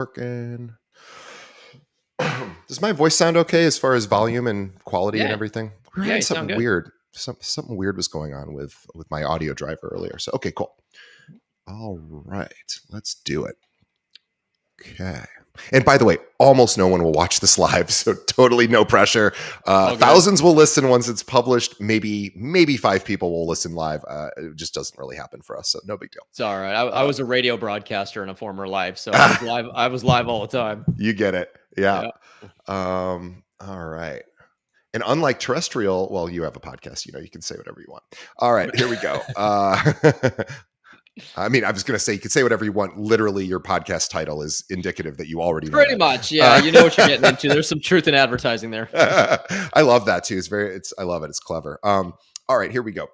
Working. Does my voice sound okay as far as volume and quality and Yeah. everything? We're Yeah, having you sound something good. weird. Something weird was going on with my audio driver earlier. So okay, cool. All right, let's do it. Okay. And by the way, almost no one will watch this live, so totally no pressure. All good. Thousands will listen once it's published. Maybe 5 people will listen live. It just doesn't really happen for us, so no big deal. It's all right. I was a radio broadcaster in a former life, so I was live. I was live all the time. You get it. Yeah. Yeah. All right. And unlike terrestrial, well, you have a podcast, you can say whatever you want. All right, here we go. I mean, I was going to say you can say whatever you want. Literally, your podcast title is indicative that you already know Pretty that. much. Yeah. You know what you're getting into. There's some truth in advertising there. I love that too. I love it. It's clever. All right, here we go.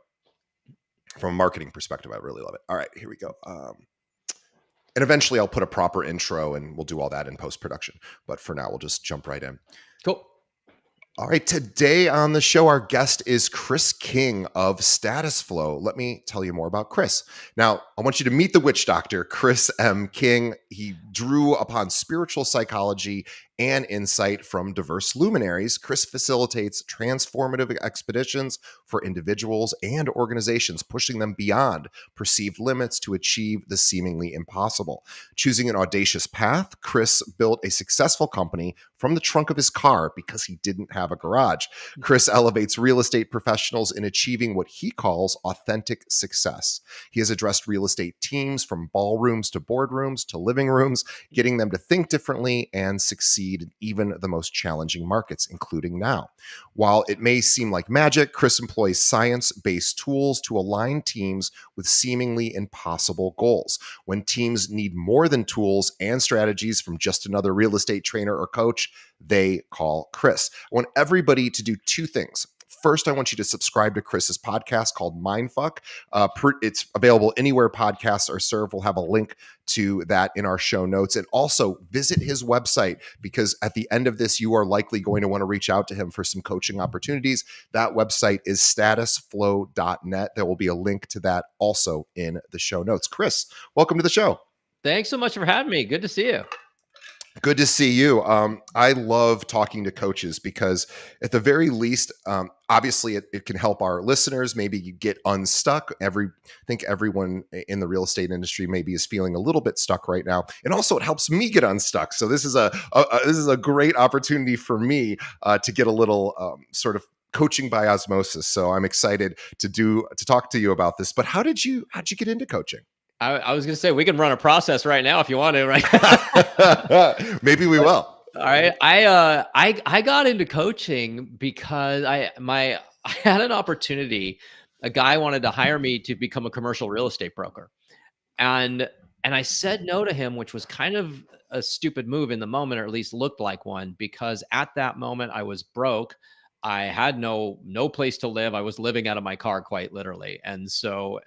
From a marketing perspective, I really love it. All right, here we go. And eventually I'll put a proper intro and we'll do all that in post-production. But for now, we'll just jump right in. Cool. All right, today on the show, our guest is Chris King of Status Flow. Let me tell you more about Chris. Now, I want you to meet the witch doctor, Chris M. King. He drew upon spiritual psychology and insight from diverse luminaries. Chris facilitates transformative expeditions for individuals and organizations, pushing them beyond perceived limits to achieve the seemingly impossible. Choosing an audacious path, Chris built a successful company from the trunk of his car because he didn't have a garage. Chris elevates real estate professionals in achieving what he calls authentic success. He has addressed real estate teams from ballrooms to boardrooms to living rooms, getting them to think differently and succeed in even the most challenging markets, including now. While it may seem like magic, Chris employs science-based tools to align teams with seemingly impossible goals. When teams need more than tools and strategies from just another real estate trainer or coach, they call Chris. I want everybody to do 2 things. First, I want you to subscribe to Chris's podcast called Mindfuck. It's available anywhere podcasts are served. We'll have a link to that in our show notes. And also visit his website, because at the end of this, you are likely going to want to reach out to him for some coaching opportunities. That website is statusflow.net. There will be a link to that also in the show notes. Chris, welcome to the show. Thanks so much for having me. Good to see you. Good to see you. I love talking to coaches because at the very least, obviously it can help our listeners maybe get unstuck. I think everyone in the real estate industry maybe is feeling a little bit stuck right now. And also it helps me get unstuck. So this is a great opportunity for me to get a little sort of coaching by osmosis. So I'm excited to talk to you about this. But how'd you get into coaching? I was going to say, we can run a process right now if you want to, right? Maybe we will. All right. I got into coaching because I had an opportunity. A guy wanted to hire me to become a commercial real estate broker. And I said no to him, which was kind of a stupid move in the moment, or at least looked like one, because at that moment I was broke. I had no place to live. I was living out of my car, quite literally. And so,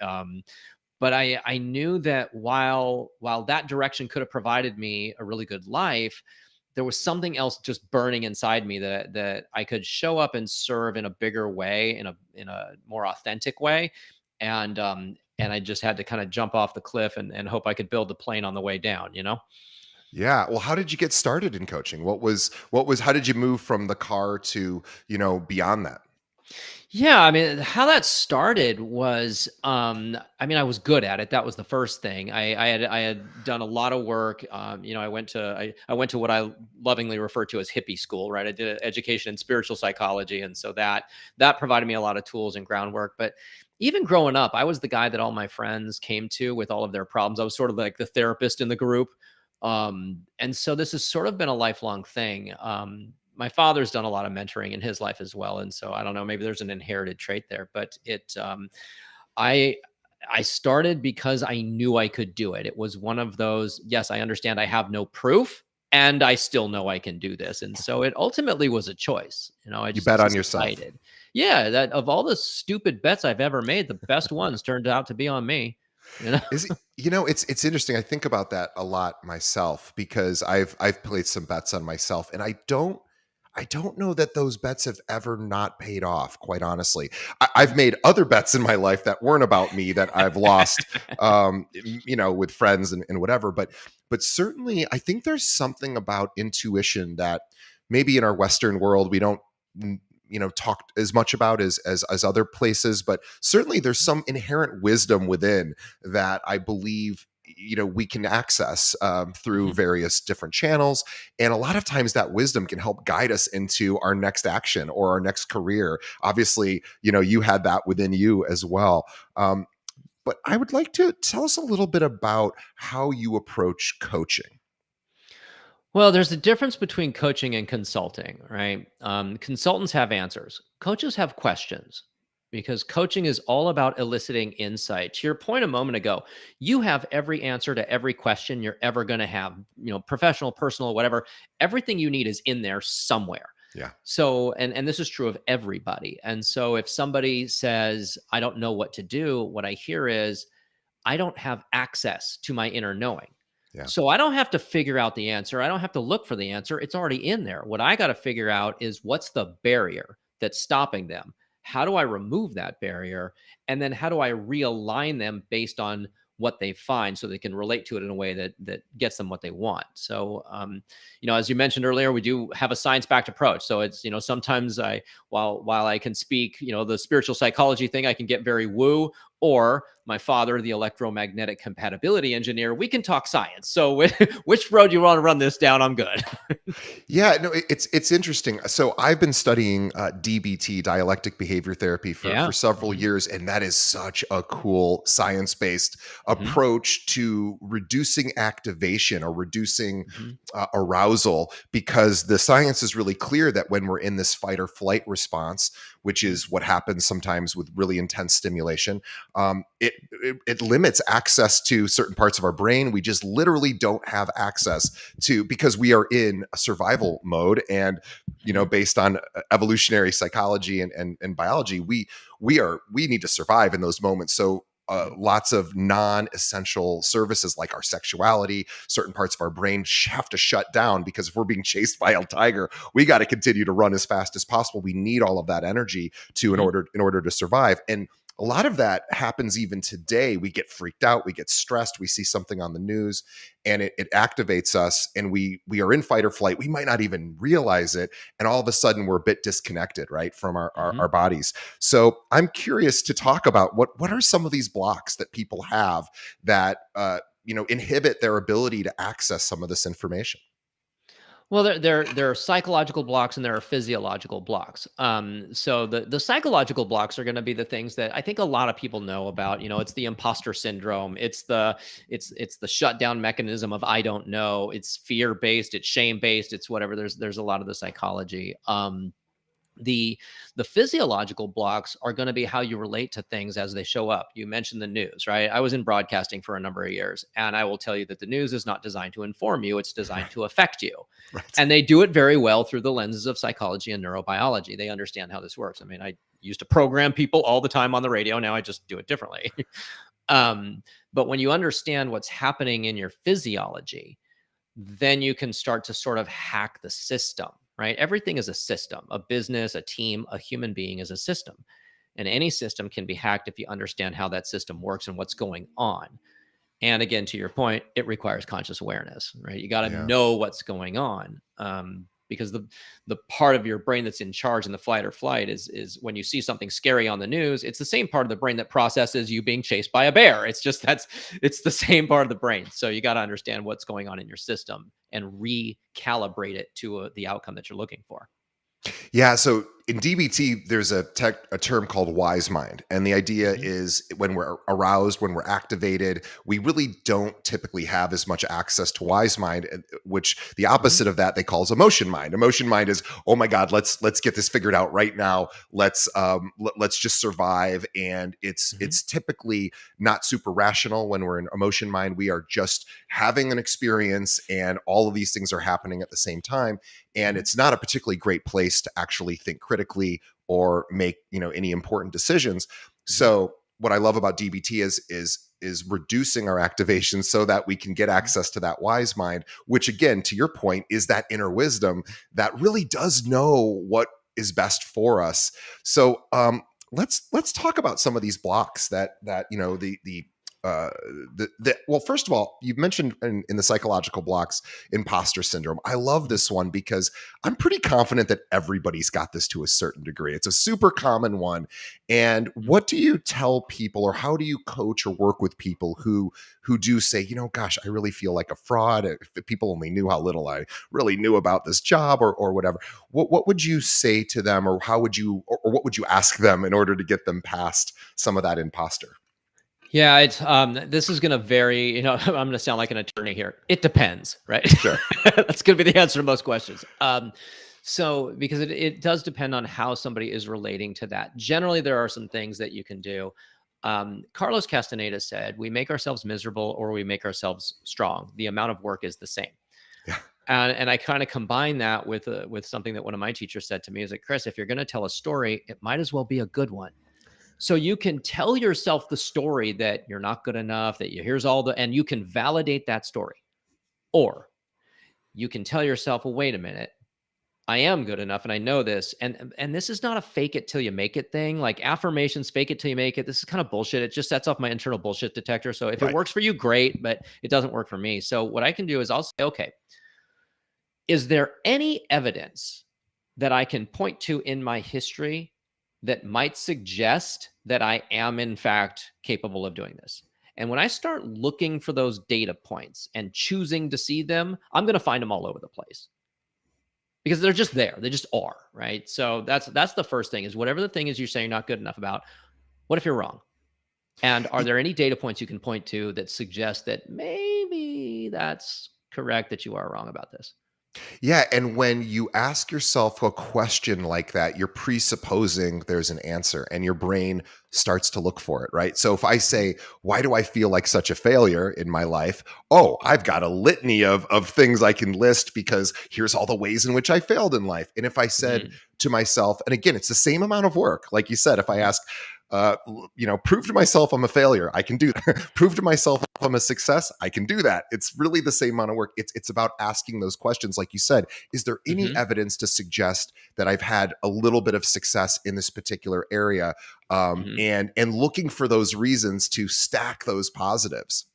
but I knew that while that direction could have provided me a really good life, there was something else just burning inside me that I could show up and serve in a bigger way, in a more authentic way. And I just had to kind of jump off the cliff and hope I could build the plane on the way down, Yeah. Well, how did you get started in coaching? How did you move from the car to, beyond that? Yeah, I mean, how that started was, I mean, I was good at it. That was the first thing. I had done a lot of work. I went to what I lovingly refer to as hippie school, right? I did education in spiritual psychology, and so that provided me a lot of tools and groundwork. But even growing up, I was the guy that all my friends came to with all of their problems. I was sort of like the therapist in the group, and so this has sort of been a lifelong thing. My father's done a lot of mentoring in his life as well. And so I don't know, maybe there's an inherited trait there, but I started because I knew I could do it. It was one of those, yes, I understand I have no proof and I still know I can do this. And so it ultimately was a choice. I just you bet on yourself. Decided. Yeah. That of all the stupid bets I've ever made, the best ones turned out to be on me. It's interesting. I think about that a lot myself because I've played some bets on myself, and I don't know that those bets have ever not paid off, quite honestly. I've made other bets in my life that weren't about me that I've lost, with friends and whatever. But but certainly I think there's something about intuition that maybe in our Western world we don't talk as much about as other places, but certainly there's some inherent wisdom within that I believe we can access through Mhm. various different channels, and a lot of times that wisdom can help guide us into our next action or our next career. Obviously, you had that within you as well. But I would like to tell us a little bit about how you approach coaching. Well, there's a difference between coaching and consulting, right? Consultants have answers. Coaches have questions because coaching is all about eliciting insight. To your point a moment ago, you have every answer to every question you're ever going to have, professional, personal, whatever. Everything you need is in there somewhere. Yeah. So, and this is true of everybody. And so if somebody says, I don't know what to do, what I hear is, I don't have access to my inner knowing. Yeah. So I don't have to figure out the answer. I don't have to look for the answer. It's already in there. What I got to figure out is what's the barrier that's stopping them? How do I remove that barrier? And then how do I realign them based on what they find so they can relate to it in a way that gets them what they want. So as you mentioned earlier, we do have a science-backed approach. So it's, sometimes while I can speak, the spiritual psychology thing, I can get very woo, or my father, the electromagnetic compatibility engineer, we can talk science. So which road you want to run this down, I'm good. Yeah, no, it's interesting. So I've been studying DBT, dialectic behavior therapy, for Yeah. several Hmm. years, and that is such a cool science based Hmm. approach to reducing activation or reducing Hmm. arousal. Because the science is really clear that when we're in this fight or flight response, which is what happens sometimes with really intense stimulation, it limits access to certain parts of our brain. We just literally don't have access to, because we are in a survival mode. And Hmm. based on evolutionary psychology and biology, we need to survive in those moments. So lots of non-essential services like our sexuality, certain parts of our brain have to shut down, because if we're being chased by a tiger, we got to continue to run as fast as possible. We need all of that energy to in Hmm. order to survive. And a lot of that happens even today. We get freaked out, we get stressed, we see something on the news, and it activates us, and we are in fight or flight. We might not even realize it, and all of a sudden we're a bit disconnected, right, from Hmm. our bodies. So I'm curious to talk about what are some of these blocks that people have that inhibit their ability to access some of this information. Well, there are psychological blocks and there are physiological blocks. So the psychological blocks are going to be the things that I think a lot of people know about. It's the imposter syndrome. It's the shutdown mechanism of I don't know. It's fear based. It's shame based. It's whatever. There's a lot of the psychology. The physiological blocks are going to be how you relate to things as they show up. You mentioned the news, right? I was in broadcasting for a number of years, and I will tell you that the news is not designed to inform you, it's designed to affect you. Right. And they do it very well through the lenses of psychology and neurobiology. They understand how this works. I mean, I used to program people all the time on the radio. Now I just do it differently. But when you understand what's happening in your physiology, then you can start to sort of hack the system, right? Everything is a system. A business, a team, a human being is a system. And any system can be hacked if you understand how that system works and what's going on. And again, to your point, it requires conscious awareness, right? You got to Yeah. know what's going on, because the part of your brain that's in charge in the flight or flight is when you see something scary on the news. It's the same part of the brain that processes you being chased by a bear. It's the same part of the brain. So you got to understand what's going on in your system and recalibrate it to the outcome that you're looking for. Yeah, so in DBT, there's a term called wise mind, and the idea Hmm. is when we're aroused, when we're activated, we really don't typically have as much access to wise mind, which the Hmm. opposite of that they call is emotion mind. Emotion mind is, oh my God, let's get this figured out right now. Let's just survive, and Hmm. it's typically not super rational. When we're in emotion mind, we are just having an experience, and all of these things are happening at the same time, and Hmm. it's not a particularly great place to actually think critically or make any important decisions. Hmm. So what I love about DBT is reducing our activation so that we can get Hmm. access to that wise mind, which again, to your point, is that inner wisdom that really does know what is best for us. So let's talk about some of these blocks that the uh, well, first of all, you've mentioned in the psychological blocks, imposter syndrome. I love this one because I'm pretty confident that everybody's got this to a certain degree. It's a super common one. And what do you tell people, or how do you coach or work with people who do say, gosh, I really feel like a fraud. If people only knew how little I really knew about this job, or whatever. What would you say to them, or how would you, or what would you ask them in order to get them past some of that imposter? Yeah, it's this is going to vary. I'm going to sound like an attorney here. It depends, right? Sure. That's going to be the answer to most questions. So because it does depend on how somebody is relating to that. Generally, there are some things that you can do. Carlos Castaneda said, "We make ourselves miserable, or we make ourselves strong. The amount of work is the same." Yeah. And I kind of combine that with something that one of my teachers said to me, is like, Chris, if you're going to tell a story, it might as well be a good one. So you can tell yourself the story that you're not good enough, that here's and you can validate that story. Or you can tell yourself, well, wait a minute, I am good enough and I know this. And this is not a fake it till you make it thing. Like affirmations, fake it till you make it. This is kind of bullshit. It just sets off my internal bullshit detector. So if it Right. works for you, great, but it doesn't work for me. So what I can do is I'll say, okay, is there any evidence that I can point to in my history that might suggest that I am in fact capable of doing this? And when I start looking for those data points and choosing to see them, I'm going to find them all over the place because they're just there. They just are, right? So that's the first thing, is whatever the thing is you're saying you're not good enough about, what if you're wrong? And are there any data points you can point to that suggest that maybe that's correct, that you are wrong about this? Yeah, and when you ask yourself a question like that, you're presupposing there's an answer, and your brain starts to look for it, right? So if I say, why do I feel like such a failure in my life? Oh, I've got a litany of things I can list, because here's all the ways in which I failed in life. And if I said to myself, and again, it's the same amount of work, like you said, if I ask, prove to myself I'm a failure, I can do that. Prove to myself I'm a success, I can do that. It's really the same amount of work. It's about asking those questions, like you said. Is there any evidence to suggest that I've had a little bit of success in this particular area? And looking for those reasons to stack those positives.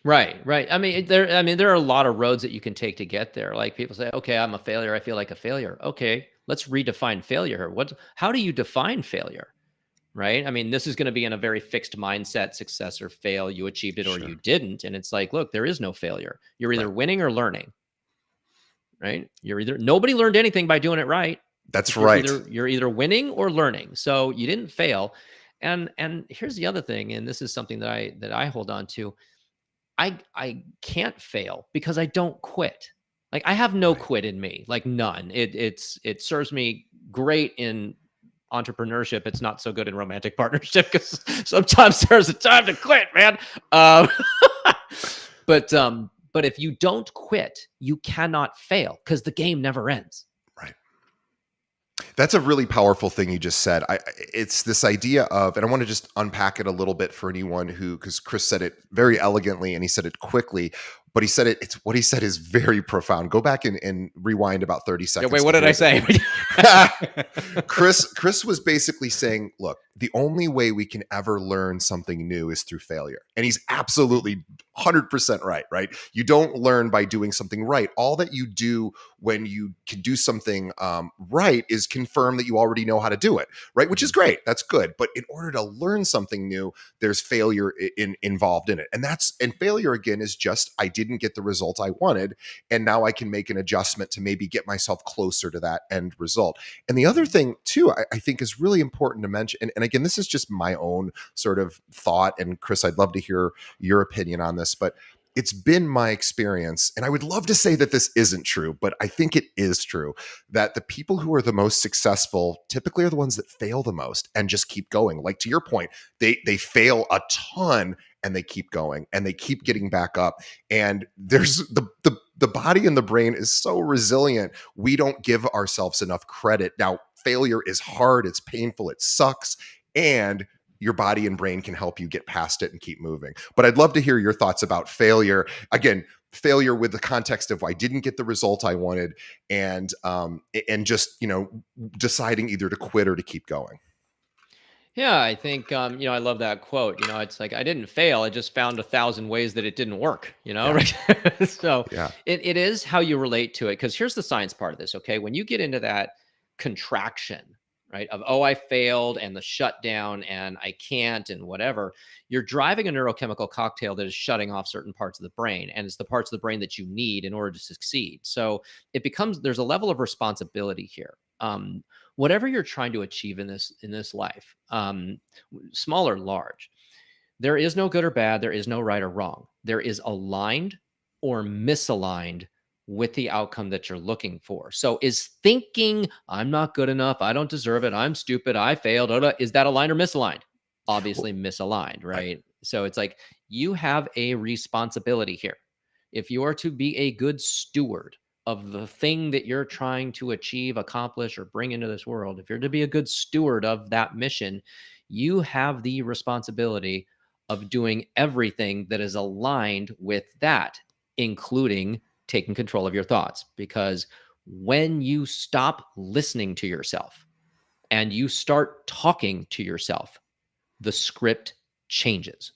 Right. I mean, there are a lot of roads that you can take to get there. Like people say, okay, I'm a failure. I feel like a failure. Okay, let's redefine failure here. How do you define failure? Right. I mean, this is going to be in a very fixed mindset: success or fail. You achieved it or you didn't. And it's like, look, there is no failure. You're either winning or learning. Right. Nobody learned anything by doing it right. That's right. You're either winning or learning. So you didn't fail. And here's the other thing, and this is something that I hold on to. I can't fail because I don't quit. Like I have no quit in me, like none. It serves me great in entrepreneurship. It's not so good in romantic partnership because sometimes there's a time to quit, man. But if you don't quit, you cannot fail because the game never ends. Right. That's a really powerful thing you just said. It's this idea of, and I want to just unpack it a little bit for anyone because Chris said it very elegantly and he said it quickly, but he said it's what he said is very profound. Go back and rewind about 30 seconds. Yeah, wait, what did I say? Chris was basically saying, look, the only way we can ever learn something new is through failure. And he's absolutely 100% right? You don't learn by doing something right. All that you do when you can do something right is confirm that you already know how to do it, right? Which is great. That's good. But in order to learn something new, there's failure involved in it. And failure, again, is just, I didn't get the result I wanted. And now I can make an adjustment to maybe get myself closer to that end result. And the other thing too, I think is really important to mention, and again, this is just my own sort of thought, and Chris, I'd love to hear your opinion on this, but it's been my experience, and I would love to say that this isn't true, but I think it is true, that the people who are the most successful typically are the ones that fail the most and just keep going. Like to your point, they fail a ton and they keep going and they keep getting back up. And there's the body and the brain is so resilient. We don't give ourselves enough credit. Now, failure is hard, it's painful, it sucks, and your body and brain can help you get past it and keep moving. But I'd love to hear your thoughts about failure. Again, failure with the context of I didn't get the result I wanted, and just deciding either to quit or to keep going. Yeah, I think I love that quote. It's like I didn't fail; I just found 1,000 ways that it didn't work. Yeah. Right? So Yeah. it is how you relate to it. Because here's the science part of this. Okay, when you get into that contraction, right, of I failed and the shutdown and I can't and whatever, you're driving a neurochemical cocktail that is shutting off certain parts of the brain, and it's the parts of the brain that you need in order to succeed. So there's a level of responsibility here. Whatever you're trying to achieve in this life, small or large, there is no good or bad, there is no right or wrong. There is aligned or misaligned with the outcome that you're looking for. So is thinking I'm not good enough, I don't deserve it, I'm stupid, I failed, is that aligned or misaligned? Well, Obviously misaligned, I, right? So it's like you have a responsibility here. If you are to be a good steward of the thing that you're trying to achieve, accomplish, or bring into this world, if you're to be a good steward of that mission, you have the responsibility of doing everything that is aligned with that, including taking control of your thoughts. Because when you stop listening to yourself and you start talking to yourself, the script changes.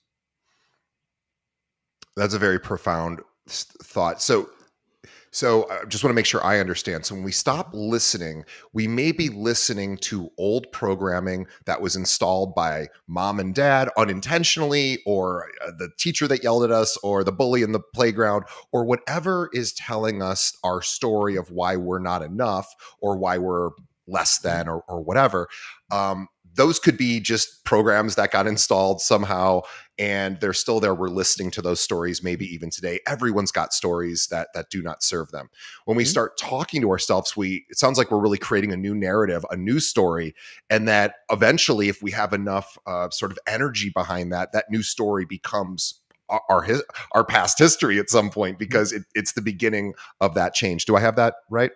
that's a very profound thought. So I just want to make sure I understand. So when we stop listening, we may be listening to old programming that was installed by mom and dad unintentionally, or the teacher that yelled at us, or the bully in the playground, or whatever is telling us our story of why we're not enough or why we're less than, or whatever. Those could be just programs that got installed somehow, and they're still there. We're listening to those stories, maybe even today. Everyone's got stories that do not serve them. When we Mhm. start talking to ourselves, it sounds like we're really creating a new narrative, a new story, and that eventually, if we have enough sort of energy behind that, that new story becomes our past history at some point, because it's the beginning of that change. Do I have that right?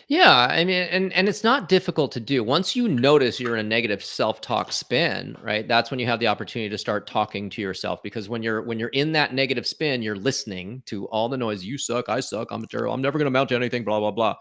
Yeah, I mean, and it's not difficult to do. Once you notice you're in a negative self-talk spin, right? That's when you have the opportunity to start talking to yourself. Because when you're in that negative spin, you're listening to all the noise. You suck. I suck. I'm terrible. I'm never going to amount to anything. Blah blah blah.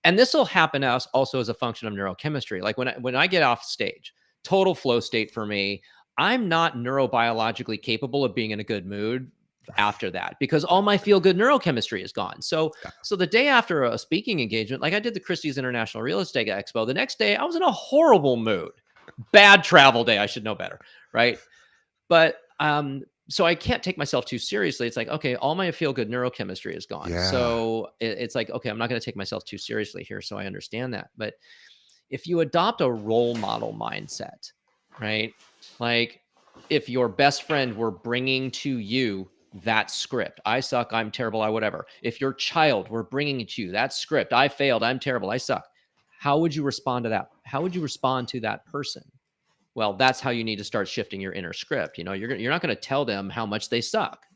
And this will happen also as a function of neurochemistry. Like when I get off stage, total flow state for me. I'm not neurobiologically capable of being in a good mood after that, because all my feel good neurochemistry is gone. So Yeah. so the day after a speaking engagement, like I did the Christie's International Real Estate Expo, the next day I was in a horrible mood. Bad travel day, I should know better, right? But so I can't take myself too seriously. It's like, okay, all my feel good neurochemistry is gone. Yeah. So it's like, okay, I'm not going to take myself too seriously here. So I understand that. But if you adopt a role model mindset, right? Like if your best friend were bringing to you that script, I suck, I'm terrible, I whatever. If your child were bringing it to you, that script, I failed, I'm terrible, I suck. How would you respond to that? How would you respond to that person? Well, that's how you need to start shifting your inner script. You're not going to tell them how much they suck,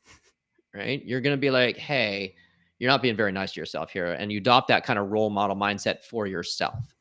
right? You're going to be like, hey, you're not being very nice to yourself here. And you adopt that kind of role model mindset for yourself.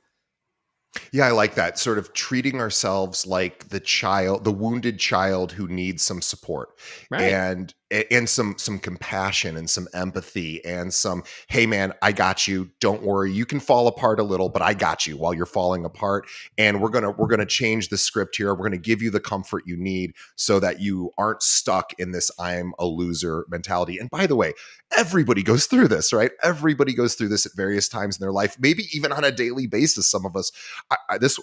Yeah, I like that. Sort of treating ourselves like the wounded child who needs some support, Right. and some compassion and some empathy and some, hey man, I got you. Don't worry. You can fall apart a little, but I got you while you're falling apart. And we're gonna change the script here. We're gonna give you the comfort you need so that you aren't stuck in this I'm a loser mentality. And by the way, everybody goes through this, right? Everybody goes through this at various times in their life, maybe even on a daily basis. Some of us,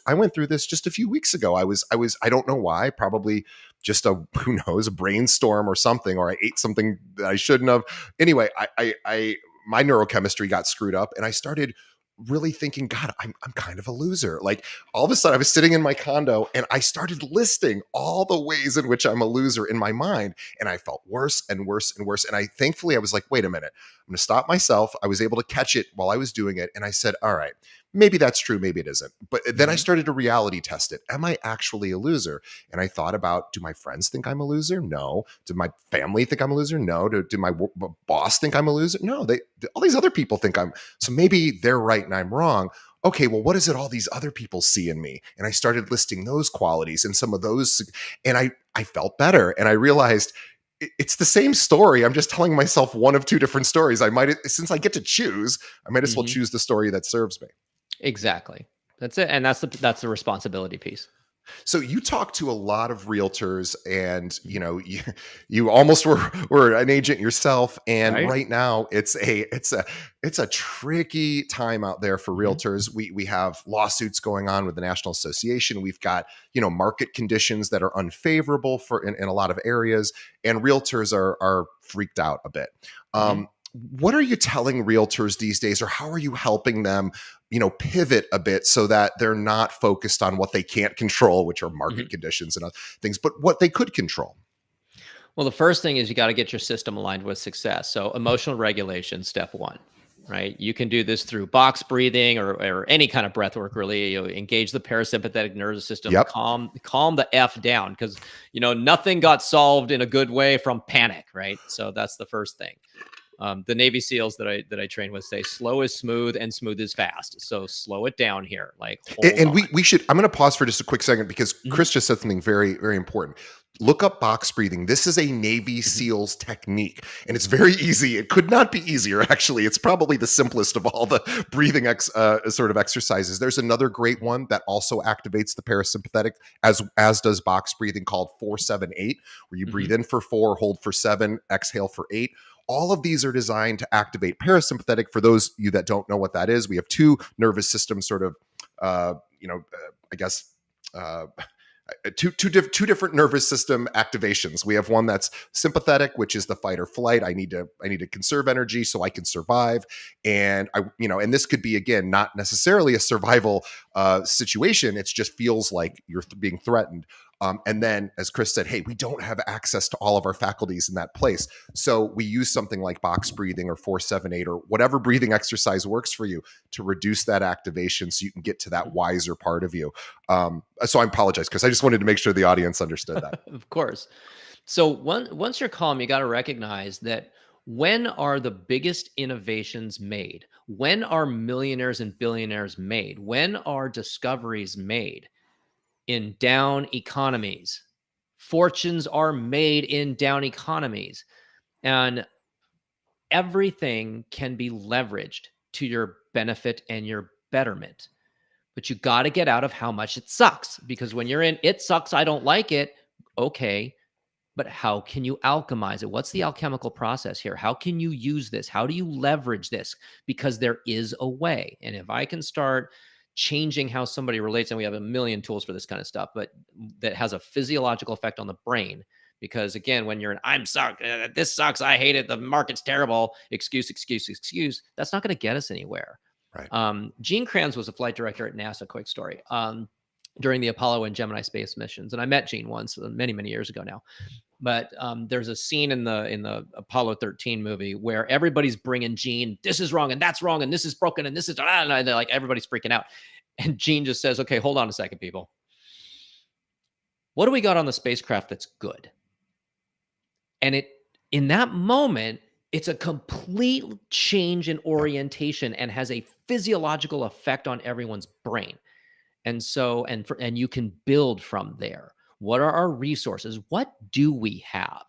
I went through this just a few weeks ago. I don't know why, probably just who knows, a brainstorm or something, or I ate something that I shouldn't have. Anyway, my neurochemistry got screwed up, and I started really thinking, God, I'm kind of a loser. Like, all of a sudden I was sitting in my condo and I started listing all the ways in which I'm a loser in my mind. And I felt worse and worse and worse. And thankfully I was like, wait a minute, I'm going to stop myself. I was able to catch it while I was doing it. And I said, all right, maybe that's true. Maybe it isn't. But then I Mhm. started to reality test it. Am I actually a loser? And I thought about, do my friends think I'm a loser? No. Do my family think I'm a loser? No. Do my boss think I'm a loser? No. All these other people think I'm. So maybe they're right and I'm wrong. Okay, well, what is it all these other people see in me? And I started listing those qualities and some of those, and I felt better. And I realized it's the same story. I'm just telling myself one of two different stories. Since I get to choose, I might as well Mhm. choose the story that serves me. Exactly. That's it. And that's the responsibility piece. So you talk to a lot of realtors, and you almost were an agent yourself. And Right. right now it's a tricky time out there for Mhm. realtors. We have lawsuits going on with the National Association. We've got market conditions that are unfavorable in a lot of areas, and realtors are freaked out a bit. Mhm. What are you telling realtors these days, or how are you helping them pivot a bit so that they're not focused on what they can't control, which are Mhm. market conditions and other things, but what they could control? Well, the first thing is you got to get your system aligned with success. So, emotional regulation, step one, right? You can do this through box breathing or any kind of breath work, really. You engage the parasympathetic nervous system, Yep. calm the F down because, nothing got solved in a good way from panic, right? So, that's the first thing. The Navy SEALs that I train with say slow is smooth and smooth is fast. So, slow it down here. Like, hold And on. we should, I'm going to pause for just a quick second because Mhm. Chris just said something very, very important. Look up box breathing. This is a Navy Mhm. SEALs technique, and it's very easy. It could not be easier, actually. It's probably the simplest of all the breathing sort of exercises. There's another great one that also activates the parasympathetic, as does box breathing, called 4-7-8, where you breathe Mhm. in for 4, hold for 7, exhale for 8. All of these are designed to activate parasympathetic. For those of you that don't know what that is, we have two nervous systems sort of I guess uh, two different nervous system activations. We have one that's sympathetic, which is the fight or flight. I need to conserve energy so I can survive, and and this could be, again, not necessarily a survival situation. It just feels like you're being threatened. And then, as Chris said, hey, we don't have access to all of our faculties in that place. So we use something like box breathing or 4-7-8 or whatever breathing exercise works for you to reduce that activation so you can get to that wiser part of you. So I apologize, because I just wanted to make sure the audience understood that. Of course. So once you're calm, you got to recognize that when are the biggest innovations made? When are millionaires and billionaires made? When are discoveries made? In down economies. Fortunes are made in down economies. And everything can be leveraged to your benefit and your betterment. But you got to get out of how much it sucks because when you're in it sucks, I don't like it. Okay, but how can you alchemize it? What's the alchemical process here? How can you use this? How do you leverage this? Because there is a way. And if I can start changing how somebody relates, and we have a million tools for this kind of stuff, but that has a physiological effect on the brain. Because again, when you're I'm suck, this sucks, I hate it, the market's terrible, excuse, that's not going to get us anywhere. Right. Gene Kranz was a flight director at NASA. Quick story. During the Apollo and Gemini space missions, and I met Gene once, many years ago now. But there's a scene in the Apollo 13 movie where everybody's bringing Gene. This is wrong and that's wrong and this is broken and this is and they're like everybody's freaking out. And Gene just says, "Okay, hold on a second, people. What do we got on the spacecraft that's good?" And in that moment, it's a complete change in Yep. orientation and has a physiological effect on everyone's brain. And so and you can build from there. What are our resources? What do we have?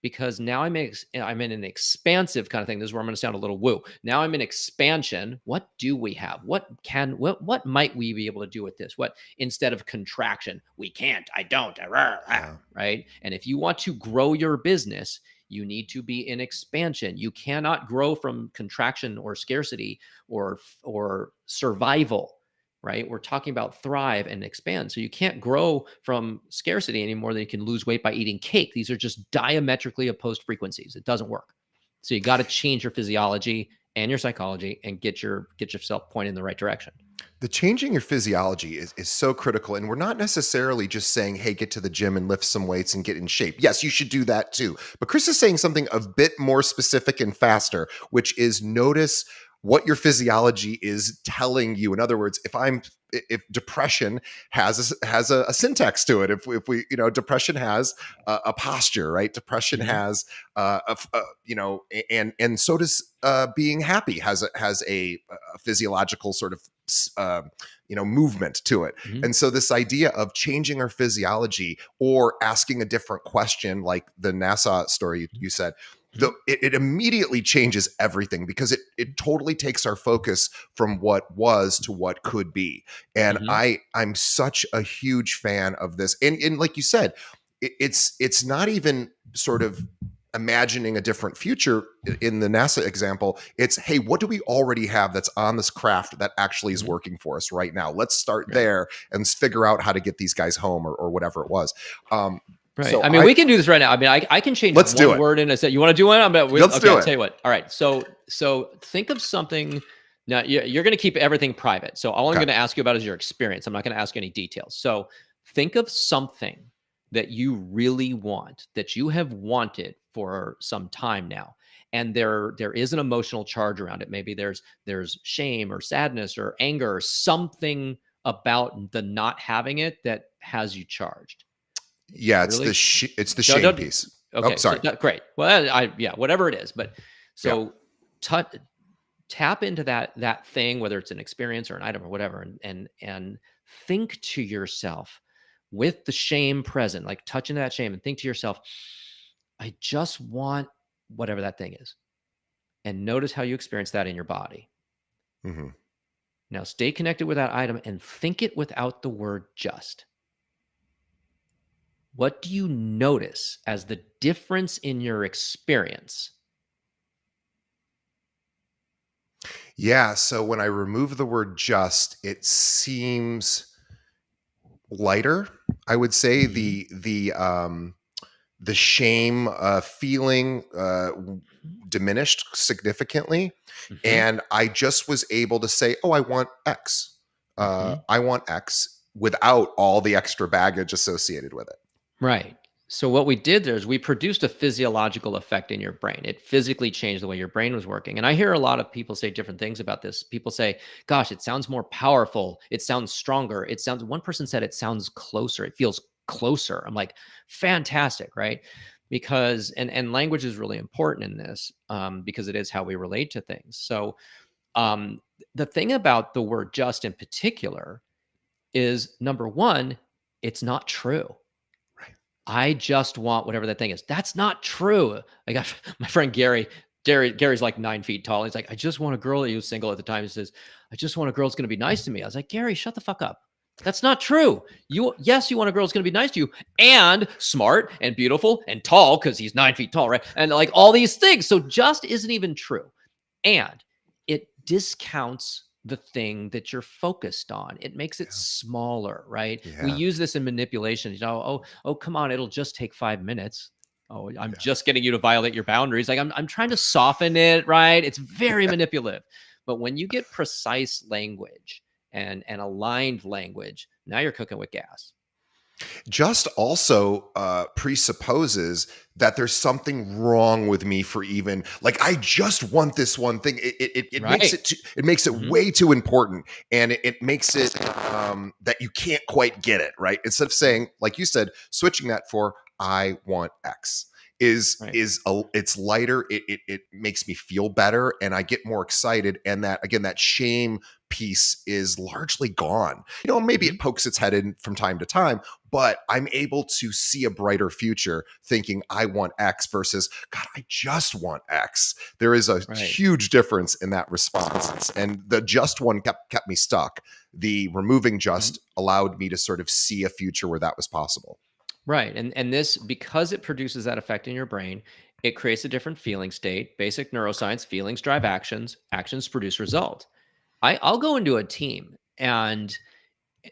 Because now I'm in an expansive kind of thing. This is where I'm going to sound a little woo. Now I'm in expansion. What do we have? What might we be able to do with this? What instead of contraction? We can't. I don't. Yeah. Right? And if you want to grow your business, you need to be in expansion. You cannot grow from contraction or scarcity or survival, right? We're talking about thrive and expand. So you can't grow from scarcity anymore than you can lose weight by eating cake. These are just diametrically opposed frequencies. It doesn't work. So you got to change your physiology and your psychology and get yourself pointed in the right direction. The changing your physiology is so critical. And we're not necessarily just saying, hey, get to the gym and lift some weights and get in shape. Yes, you should do that too. But Chris is saying something a bit more specific and faster, which is notice what your physiology is telling you. In other words, if depression has a syntax to it, if we depression has a posture, right? Depression Mhm. has and so does being happy has a physiological sort of uh, movement to it. Mhm. And so this idea of changing our physiology or asking a different question, like the NASA story you said, it immediately changes everything, because it totally takes our focus from what was to what could be. And Mhm. I'm such a huge fan of this. And like you said, it's not even sort of imagining a different future in the NASA example. It's, hey, what do we already have that's on this craft that actually is Mhm. working for us right now? Let's start Right. there and figure out how to get these guys home, or whatever it was. Um, Right. so I mean, we can do this right now. I mean, I can change let's do one it. word in a set. You want to do one? Let's Okay. do I'll it. tell you what. All right. So think of something. Now you're going to keep everything private. So all I'm Okay. going to ask you about is your experience. I'm not going to ask you any details. So think of something that you really want, that you have wanted for some time now, and there is an emotional charge around it. Maybe there's shame or sadness or anger or something about the not having it that has you charged. Yeah, Really? it's the No, shame don't. piece. Oh, Okay, so sorry. that great. Well, yeah, whatever it is, but Yeah. so tut tap into that thing, whether it's an experience or an item or whatever, and think to yourself with the shame present, like touch into that shame, and think to yourself, I just want whatever that thing is, and notice how you experience that in your body. Hmm. Now, stay connected with that item and think it without the word just. What do you notice as the difference in your experience? Yeah. So when I remove the word just, it seems lighter. I would say Mhm. the shame feeling diminished significantly, Mhm. and I just was able to say, "Oh, I want X. Mhm. I want X," without all the extra baggage associated with it. Right. So what we did there is we produced a physiological effect in your brain. It physically changed the way your brain was working. And I hear a lot of people say different things about this. People say, "Gosh, it sounds more powerful. It sounds stronger. It sounds." One person said it sounds closer. It feels closer. I'm like, fantastic, right? Because and language is really important in this, because it is how we relate to things. So um, the thing about the word "just" in particular is, number one, it's not true. Right. I just want whatever that thing is. That's not true. I got my friend Gary. Gary's like 9 feet tall. He's like, I just want a girl. He was single at the time. He says, I just want a girl that's going to be nice to me. I was like, Gary, shut the fuck up. That's not true. Yes, you want a girl that's going to be nice to you and smart and beautiful and tall because he's 9 feet tall, right? And like all these things. So just isn't even true. And it discounts the thing that you're focused on. It makes it smaller, right? We Yeah. use this in manipulation. Oh, come on, it'll just take 5 minutes. Oh, I'm Yeah. just getting you to violate your boundaries. Like I'm trying to soften it, right? It's very Yeah. manipulative. But when you get precise language and aligned language, now you're cooking with gas. Just also presupposes that there's something wrong with me for even, like, I just want this one thing. It makes Right. it it makes it Mhm. way too important, and it makes it that you can't quite get it right. Instead of saying, like you said, switching that for I want X Right. is a, it's lighter. It makes me feel better, and I get more excited. And that, again, that shame piece is largely gone. Maybe Mhm. it pokes its head in from time to time, but I'm able to see a brighter future thinking I want X versus, God, I just want X. There is a Right. huge difference in that response. And the just one kept me stuck. The removing Mhm. just allowed me to sort of see a future where that was possible. Right. And this, because it produces that effect in your brain, it creates a different feeling state. Basic neuroscience, feelings drive actions, actions produce result. I'll go into a team and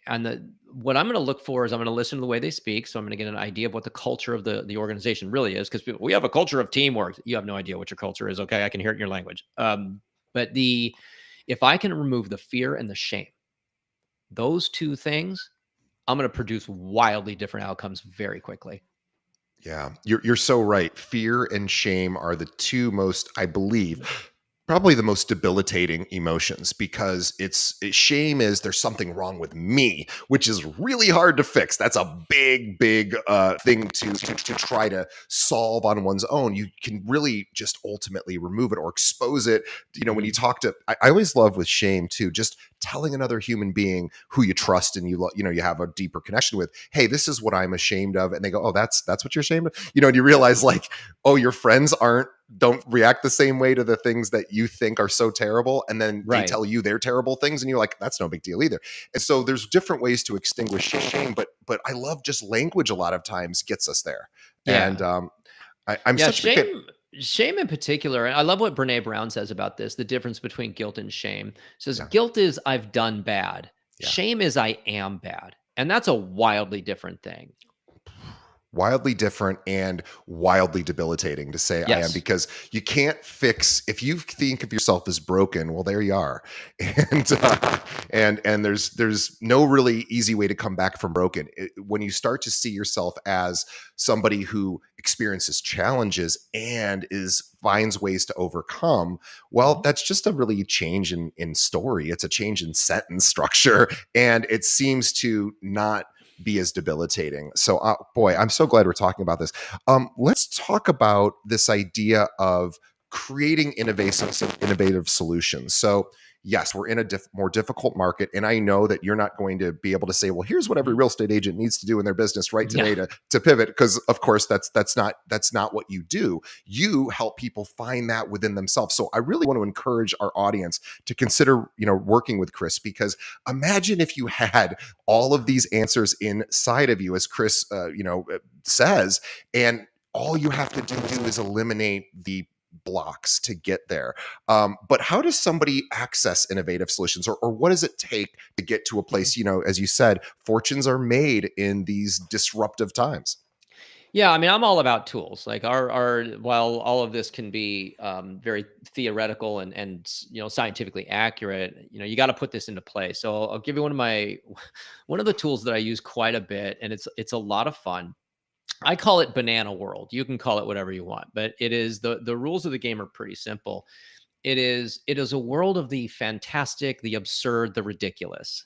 the what I'm going to look for is I'm going to listen to the way they speak. So I'm going to get an idea of what the culture of the organization really is. Because we have a culture of teamwork. You have no idea what your culture is. Okay, I can hear it in your language. But the if I can remove the fear and the shame, those two things, I'm going to produce wildly different outcomes very quickly. Yeah, you're so right. Fear and shame are the two most, I believe, probably the most debilitating emotions, because shame is, there's something wrong with me, which is really hard to fix. That's a big thing to try to solve on one's own. You can really just ultimately remove it or expose it. When you Mhm. talk to, I always love with shame too, just telling another human being who you trust and you have a deeper connection with, hey, this is what I'm ashamed of, and they go, oh, that's what you're ashamed of. And you realize, like, oh, your friends aren't don't react the same way to the things that you think are so terrible, and then they Right. tell you they're terrible things and you're like, that's no big deal either. And so there's different ways to extinguish shame, but I love just language a lot of times gets us there. And Yeah. I'm Yeah, such a big fan. shame in particular, and I love what Brene Brown says about this, the difference between guilt and shame. Says Yeah, guilt is I've done bad. yeah. Shame is I am bad. And that's a wildly different thing. Wildly different and wildly debilitating to say I am, Yes. because you can't fix if you think of yourself as broken. Well, there you are, and there's no really easy way to come back from broken. When you start to see yourself as somebody who experiences challenges and is finds ways to overcome, well, Mhm. that's just a really change in story. It's a change in sentence structure, and it seems to not be as debilitating. So, boy, I'm so glad we're talking about this. Let's talk about this idea of creating innovative solutions. So, yes, we're in a more difficult market, and I know that you're not going to be able to say, "Well, here's what every Mhm. real estate agent needs to do in their business right Yeah. today to pivot," because, of course, that's not what you do. You help people find that within themselves. So, I really want to encourage our audience to consider, working with Chris, because imagine if you had all of these answers inside of you, as Chris, says, and all you have to do is eliminate the blocks to get there. But how does somebody access innovative solutions, or what does it take to get to a Mhm. place? As you said, fortunes are made in these disruptive times. Yeah, I mean, I'm all about tools. Like our while all of this can be very theoretical and scientifically accurate, you got to put this into play. So I'll give you one of the tools that I use quite a bit, and it's a lot of fun. I call it Banana World. You can call it whatever you want, but it is the rules of the game are pretty simple. It is a world of the fantastic, the absurd, the ridiculous.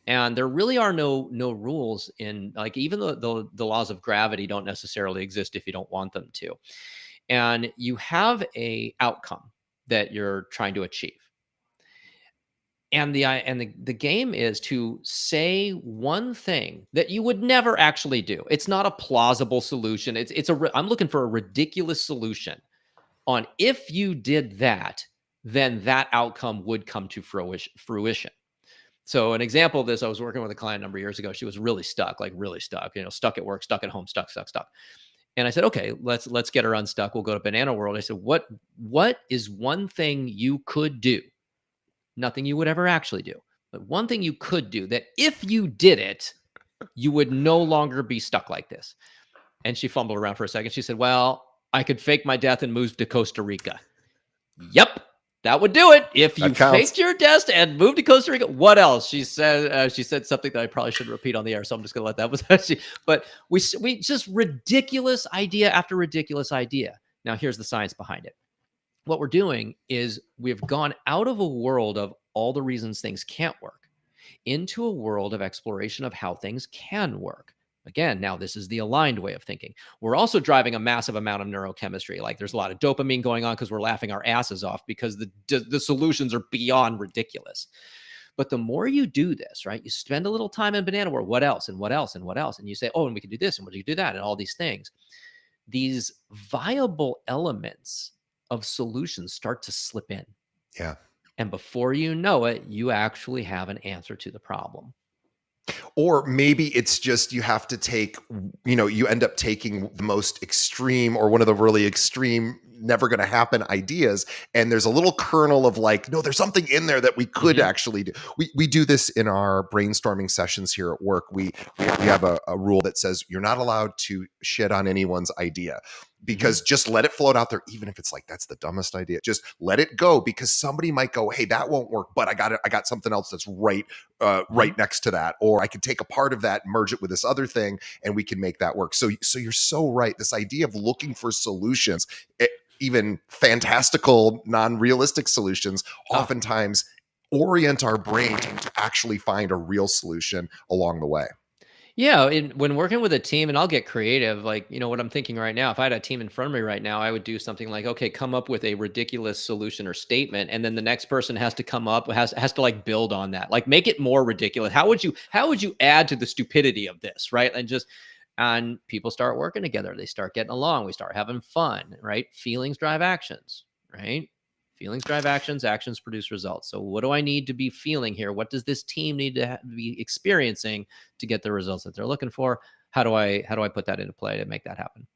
And there really are no rules in, like, even the laws of gravity don't necessarily exist if you don't want them to. And you have a outcome that you're trying to achieve. And the game is to say one thing that you would never actually do. It's not a plausible solution. I'm looking for a ridiculous solution on if you did that, then that outcome would come to fruition. So an example of this, I was working with a client a number of years ago. She was really stuck, like really stuck, stuck at work, stuck at home, stuck, stuck, stuck. And I said, okay, let's get her unstuck. We'll go to Banana World. I said, what is one thing you could do? Nothing you would ever actually do, but one thing you could do that if you did it, you would no longer be stuck like this. And she fumbled around for a second. She said, well, I could fake my death and move to Costa Rica. Yep, that would do it. If you That counts. faked your death and moved to Costa Rica, what else? She said something that I probably shouldn't repeat on the air, so I'm just going to let that was she. But we just ridiculous idea after ridiculous idea. Now here's the science behind it. What we're doing is we've gone out of a world of all the reasons things can't work into a world of exploration of how things can work. Again, now this is the aligned way of thinking. We're also driving a massive amount of neurochemistry. Like there's a lot of dopamine going on because we're laughing our asses off because the solutions are beyond ridiculous. But the more you do this, right, you spend a little time in Banana World. What else and what else and what else? And you say, oh, and we can do this and we can do that and all these things. These viable elements of solutions start to slip in. Yeah. And before you know it, you actually have an answer to the problem. Or maybe it's just you have to take, you end up taking the most extreme or one of the really extreme, never going to happen ideas. And there's a little kernel of like, no, there's something in there that we could Mhm. actually do. We do this in our brainstorming sessions here at work. We have a rule that says you're not allowed to shit on anyone's idea, Mhm. because just let it float out there, even if it's like that's the dumbest idea. Just let it go, because somebody might go, hey, that won't work, but I got something else that's Mhm. right next to that, or I could take a part of that, merge it with this other thing, and we can make that work. So you're so right. This idea of looking for solutions, even fantastical, non-realistic solutions, Ah, oftentimes orient our brain to actually find a real solution along the way. yeah. When working with a team, and I'll get creative, like, what I'm thinking right now, if I had a team in front of me right now, I would do something like, okay, come up with a ridiculous solution or statement. And then the next person has to come up, has to like build on that, like make it more ridiculous. How would you add to the stupidity of this? Right. And just and people start working together. They start getting along. We start having fun, right? Feelings drive actions, right? Feelings drive actions. Actions produce results. So what do I need to be feeling here? What does this team need to be experiencing to get the results that they're looking for? How do I put that into play to make that happen?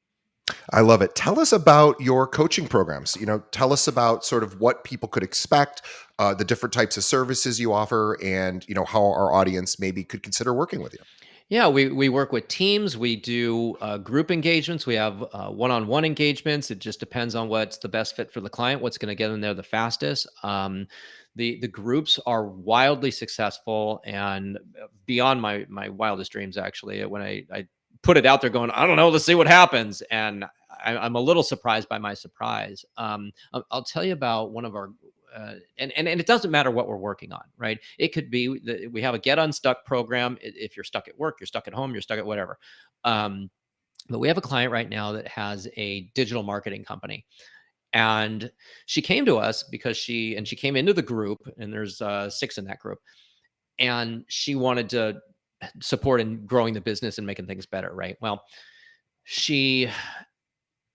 I love it. Tell us about your coaching programs. Tell us about sort of what people could expect, the different types of services you offer, and how our audience maybe could consider working with you. Yeah, we work with teams. We do group engagements. We have one-on-one engagements. It just depends on what's the best fit for the client, what's going to get in there the fastest. The groups are wildly successful and beyond my wildest dreams. Actually, when I put it out there, going, I don't know, let's see what happens, and I'm a little surprised by my surprise. I'll tell you about one of our and it doesn't matter what we're working on, right? It could be that we have a get unstuck program. If you're stuck at work, you're stuck at home, you're stuck at whatever. But we have a client right now that has a digital marketing company, and she came to us because she came into the group, and there's 6 in that group, and she wanted to support in growing the business and making things better, right? Well, she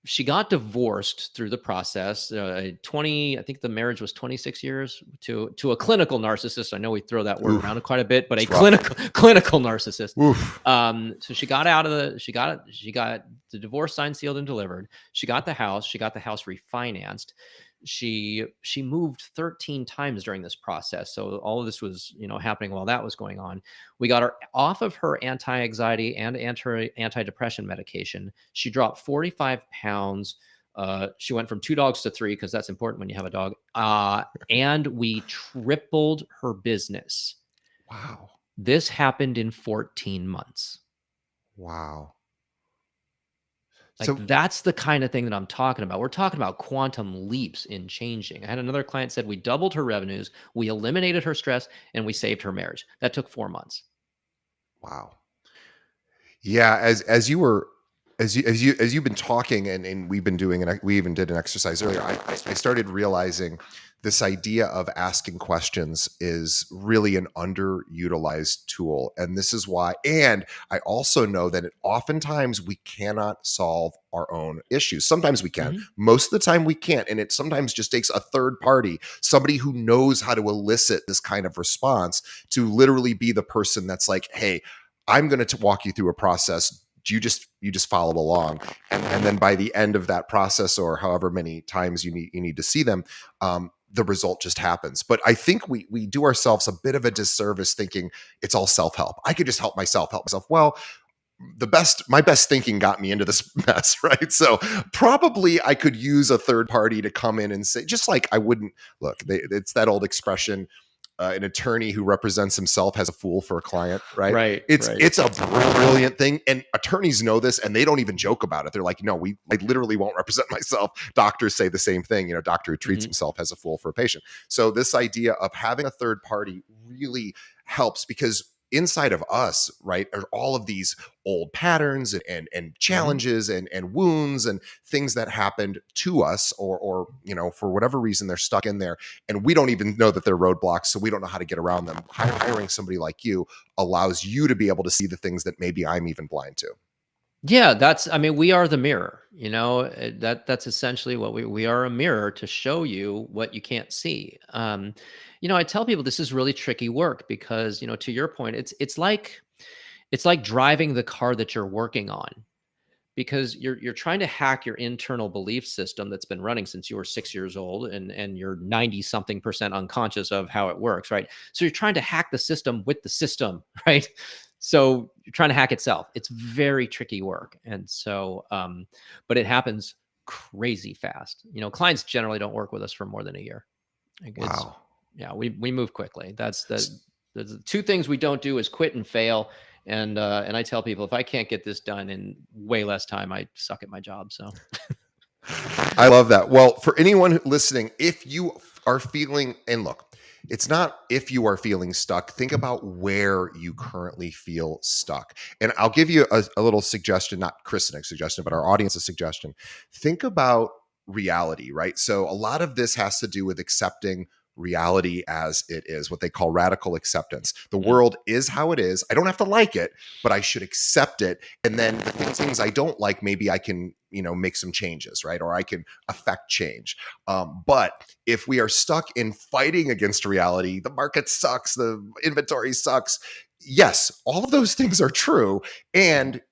she got divorced through the process. 20, I think the marriage was 26 years to a clinical narcissist. I know we throw that word Oof, around quite a bit, but a it's rough. clinical narcissist. Oof. So she got out of she got the divorce signed, sealed, and delivered. She got the house. She got the house refinanced. She moved 13 times during this process. So all of this was, happening while that was going on. We got her off of her anti-anxiety and antidepressant medication. She dropped 45 pounds. She went from 2 dogs to 3, because that's important when you have a dog. And we tripled her business. Wow. This happened in 14 months. Wow. Like, that's the kind of thing that I'm talking about. We're talking about quantum leaps in changing. I had another client said we doubled her revenues, we eliminated her stress, and we saved her marriage. That took 4 months. Wow. Yeah, as you've been talking, and we've been doing, and we even did an exercise earlier, I started realizing this idea of asking questions is really an underutilized tool. And this is why, and I also know that oftentimes we cannot solve our own issues. Sometimes we can, most of the time we can't. And it sometimes just takes a third party, somebody who knows how to elicit this kind of response, to literally be the person that's like, hey, I'm going to walk you through a process. You just follow along, and then by the end of that process, or however many times you need to see them, the result just happens. But I think we do ourselves a bit of a disservice thinking it's all self-help. I could just help myself. Well, my best thinking got me into this mess, right? So probably I could use a third party to come in and say, just like I wouldn't look. It's that old expression. An attorney who represents himself has a fool for a client, right? Right. It's a brilliant thing, and attorneys know this, and they don't even joke about it. They're like, no, I literally won't represent myself. Doctors say the same thing. Doctor who treats himself as a fool for a patient. So this idea of having a third party really helps, because inside of us, right, are all of these old patterns and challenges and wounds and things that happened to us, or for whatever reason they're stuck in there, and we don't even know that they're roadblocks, so we don't know how to get around them. Hiring somebody like you allows you to be able to see the things that maybe I'm even blind to. Yeah, we are the mirror, that's essentially what we are, a mirror to show you what you can't see. I tell people this is really tricky work because, to your point, it's like driving the car that you're working on, because you're trying to hack your internal belief system that's been running since you were 6 years old, and you're 90 something percent unconscious of how it works, right? So you're trying to hack the system with the system, right? So you're trying to hack itself. It's very tricky work. And so, but it happens crazy fast. Clients generally don't work with us for more than a year. Wow. Yeah, we move quickly. That's the 2 things we don't do is quit and fail. And I tell people, if I can't get this done in way less time, I suck at my job. So I love that. Well, for anyone listening, if you are feeling, and look, it's not if you are feeling stuck, think about where you currently feel stuck. And I'll give you a little suggestion, not Chris' suggestion, but our audience's suggestion. Think about reality, right? So a lot of this has to do with accepting reality as it is, what they call radical acceptance. The Mm. world is how it is. I don't have to like it, but I should accept it. And then the things I don't like, maybe I can, make some changes, right? Or I can affect change. But if we are stuck in fighting against reality, the market sucks, the inventory sucks. Yes, all of those things are true. And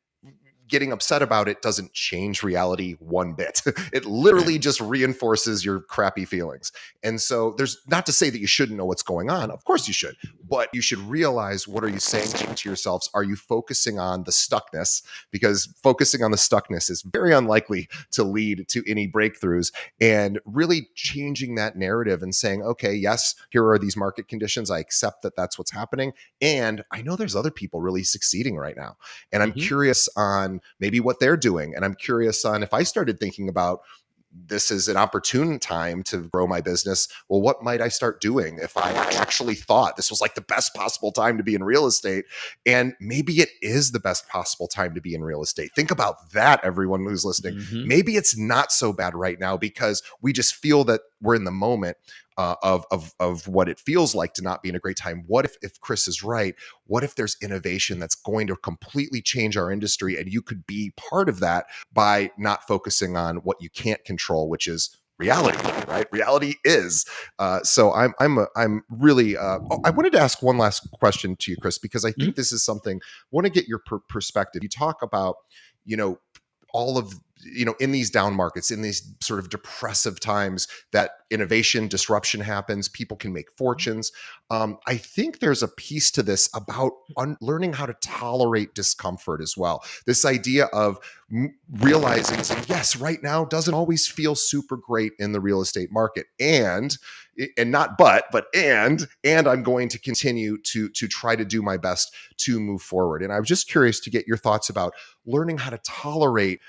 getting upset about it doesn't change reality one bit. It literally just reinforces your crappy feelings. And so there's not to say that you shouldn't know what's going on. Of course you should, but you should realize, what are you saying to yourselves? Are you focusing on the stuckness? Because focusing on the stuckness is very unlikely to lead to any breakthroughs, and really changing that narrative and saying, okay, yes, here are these market conditions. I accept that that's what's happening. And I know there's other people really succeeding right now. And I'm Mhm. curious on maybe what they're doing. And I'm curious on, if I started thinking about this is an opportune time to grow my business, well, what might I start doing if I actually thought this was like the best possible time to be in real estate? And maybe it is the best possible time to be in real estate. Think about that, everyone who's listening. Mhm. Maybe it's not so bad right now because we just feel that we're in the moment of what it feels like to not be in a great time. What if Chris is right? What if there's innovation that's going to completely change our industry, and you could be part of that by not focusing on what you can't control, which is reality, right? Reality is. So I'm really. I wanted to ask one last question to you, Chris, because I Mhm. think this is something. I want to get your perspective. You talk about, you know, all of, in these down markets, in these sort of depressive times, that innovation disruption happens, people can make fortunes. I think there's a piece to this about learning how to tolerate discomfort as well. This idea of realizing, saying, yes, right now doesn't always feel super great in the real estate market, and not but and I'm going to continue to try to do my best to move forward. And I was just curious to get your thoughts about learning how to tolerate.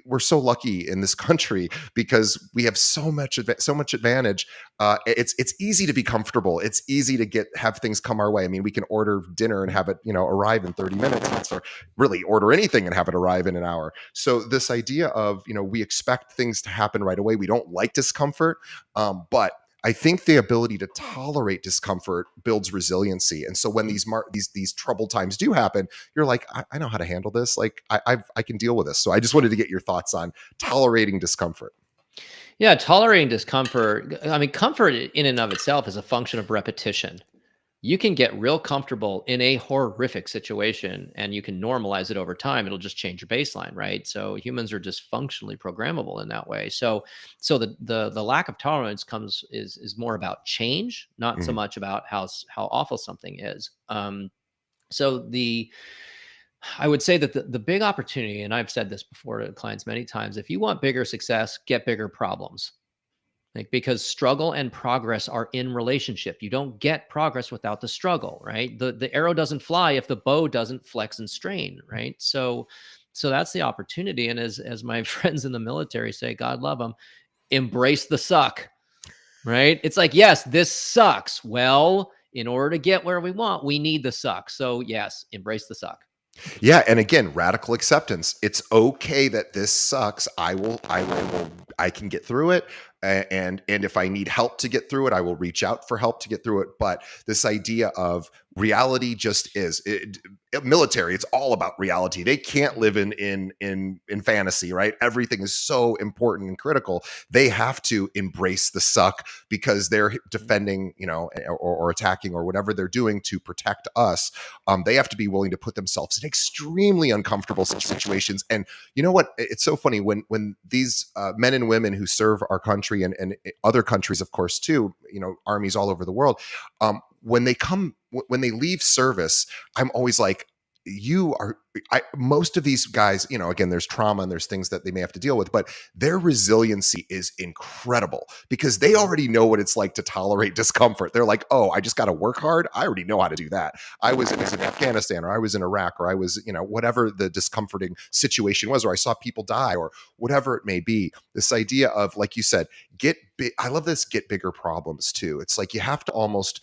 We're so lucky in this country because we have so much advantage. It's easy to be comfortable. It's easy to have things come our way. I mean, we can order dinner and have it arrive in 30 minutes, or really order anything and have it arrive in an hour. So this idea of, we expect things to happen right away. We don't like discomfort, but I think the ability to tolerate discomfort builds resiliency. And so when these troubled times do happen, you're like, I know how to handle this. Like I can deal with this. So I just wanted to get your thoughts on tolerating discomfort. Yeah, tolerating discomfort. I mean, comfort in and of itself is a function of repetition. You can get real comfortable in a horrific situation and you can normalize it over time. It'll just change your baseline, right? So humans are just functionally programmable in that way. So the lack of tolerance is more about change, not so Mhm. much about how awful something is. So I would say that the big opportunity, and I've said this before to clients many times, if you want bigger success, get bigger problems. Like, because struggle and progress are in relationship. You don't get progress without the struggle, right? The arrow doesn't fly if the bow doesn't flex and strain, right? So that's the opportunity. And as my friends in the military say, God love them, embrace the suck, right? It's like, yes, this sucks. Well, in order to get where we want, we need the suck. So yes, embrace the suck. Yeah, and again, radical acceptance. It's okay that this sucks. I can get through it. And if I need help to get through it, I will reach out for help to get through it. But this idea of reality just is military. It's all about reality. They can't live in fantasy, right? Everything is so important and critical. They have to embrace the suck because they're defending, or attacking or whatever they're doing to protect us. They have to be willing to put themselves in extremely uncomfortable situations. And you know what? It's so funny when these men and women who serve our country and other countries, of course, too, armies all over the world, when they leave service, I'm always like, most of these guys, again, there's trauma and there's things that they may have to deal with, but their resiliency is incredible because they already know what it's like to tolerate discomfort. They're like, oh, I just got to work hard. I already know how to do that. I was in Afghanistan, or I was in Iraq, or I was, whatever the discomforting situation was, or I saw people die, or whatever it may be. This idea of, like you said, get big. I love this, get bigger problems too. It's like you have to almost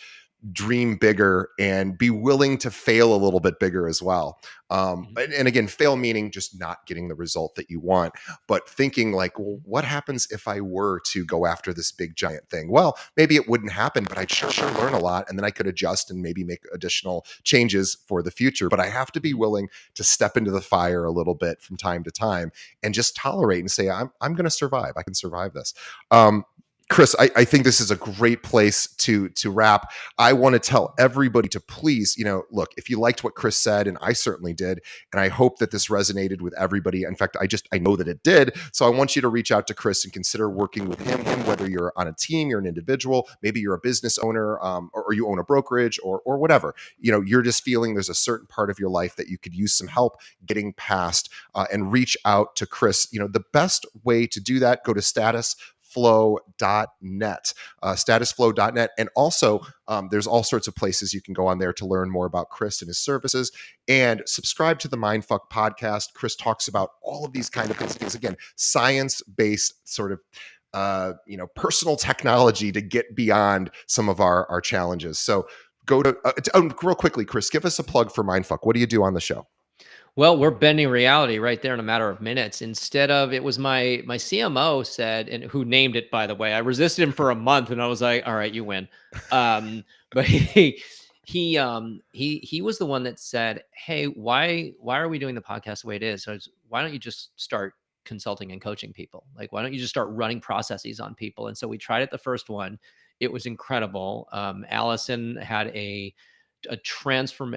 dream bigger and be willing to fail a little bit bigger as well. And again, fail meaning just not getting the result that you want, but thinking like, well, what happens if I were to go after this big giant thing? Well, maybe it wouldn't happen, but I'd sure learn a lot, and then I could adjust and maybe make additional changes for the future. But I have to be willing to step into the fire a little bit from time to time and just tolerate and say, I'm going to survive. I can survive this. Chris, I think this is a great place to wrap. I want to tell everybody to please, look, if you liked what Chris said, and I certainly did, and I hope that this resonated with everybody. In fact, I know that it did. So I want you to reach out to Chris and consider working with him, whether you're on a team, you're an individual, maybe you're a business owner, or you own a brokerage or whatever. You're just feeling there's a certain part of your life that you could use some help getting past, and reach out to Chris. The best way to do that, go to statusflow.net, statusflow.net. And also, there's all sorts of places you can go on there to learn more about Chris and his services, and subscribe to the Mindfuck podcast. Chris talks about all of these kind of things. Again, science-based sort of personal technology to get beyond some of our challenges. So go to real quickly, Chris, give us a plug for Mindfuck. What do you do on the show? Well, we're bending reality right there in a matter of minutes. Instead of, it was my CMO said, and who named it, by the way. I resisted him for a month, and I was like, "All right, you win." But he was the one that said, "Hey, why are we doing the podcast the way it is? So why don't you just start consulting and coaching people? Like, why don't you just start running processes on people?" And so we tried it the first one. It was incredible. Allison had a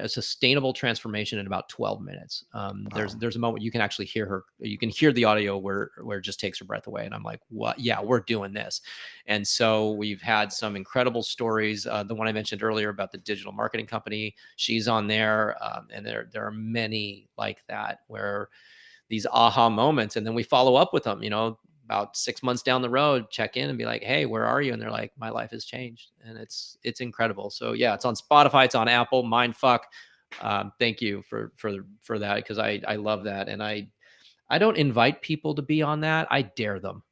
sustainable transformation in about 12 minutes. Wow. There's a moment you can actually hear her. You can hear the audio where it just takes her breath away. And I'm like, what? Yeah, we're doing this. And so we've had some incredible stories. The one I mentioned earlier about the digital marketing company, she's on there. And there are many like that, where these aha moments, and then we follow up with them, about 6 months down the road, check in and be like, "Hey, where are you?" And they're like, "My life has changed." And it's incredible. So yeah, it's on Spotify, it's on Apple, Mindfuck. Thank you for that, because I love that. And I don't invite people to be on that. I dare them.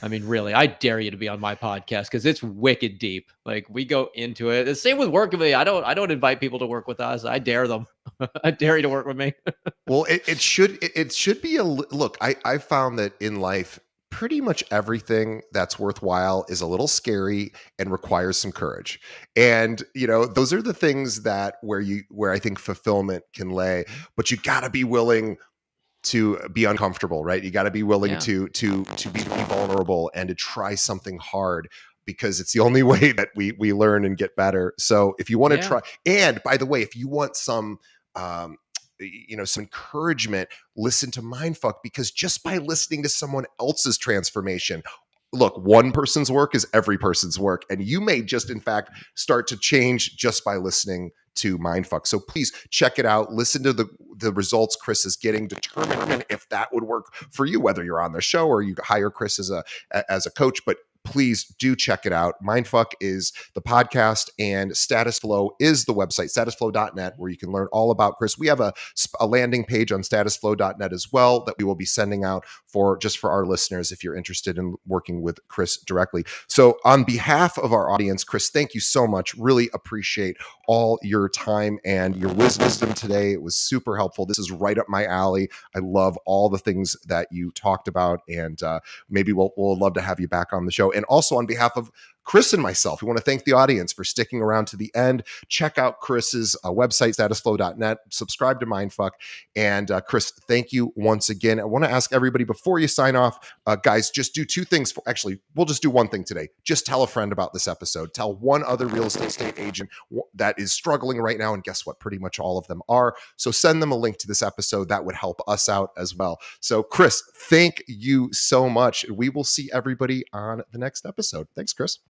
I mean, really, I dare you to be on my podcast, because it's wicked deep. Like, we go into it. The same with work with me. I don't invite people to work with us. I dare them. I dare you to work with me. Well, it should be look. I found that in life, pretty much everything that's worthwhile is a little scary and requires some courage. And, those are the things that where I think fulfillment can lay, but you got to be willing to be uncomfortable, right? You got to be willing to be vulnerable and to try something hard, because it's the only way that we learn and get better. So if you want to try, and by the way, if you want some some encouragement, listen to Mindfuck, because just by listening to someone else's transformation, look, one person's work is every person's work, and you may just in fact start to change just by listening to Mindfuck. So please check it out. Listen to the results Chris is getting. Determine if that would work for you, whether you're on the show or you hire Chris as a coach. But please do check it out. Mindfuck is the podcast, and Status Flow is the website, statusflow.net, where you can learn all about Chris. We have a landing page on statusflow.net as well that we will be sending out for our listeners if you're interested in working with Chris directly. So on behalf of our audience, Chris, thank you so much. Really appreciate all your time and your wisdom today. It was super helpful. This is right up my alley. I love all the things that you talked about, and maybe we'll love to have you back on the show. And also, on behalf of Chris and myself, we want to thank the audience for sticking around to the end. Check out Chris's website, statusflow.net. Subscribe to Mindfuck. And Chris, thank you once again. I want to ask everybody before you sign off, guys, just do two things. Actually, we'll just do one thing today. Just tell a friend about this episode. Tell one other real estate agent that is struggling right now. And guess what? Pretty much all of them are. So send them a link to this episode. That would help us out as well. So Chris, thank you so much. We will see everybody on the next episode. Thanks, Chris.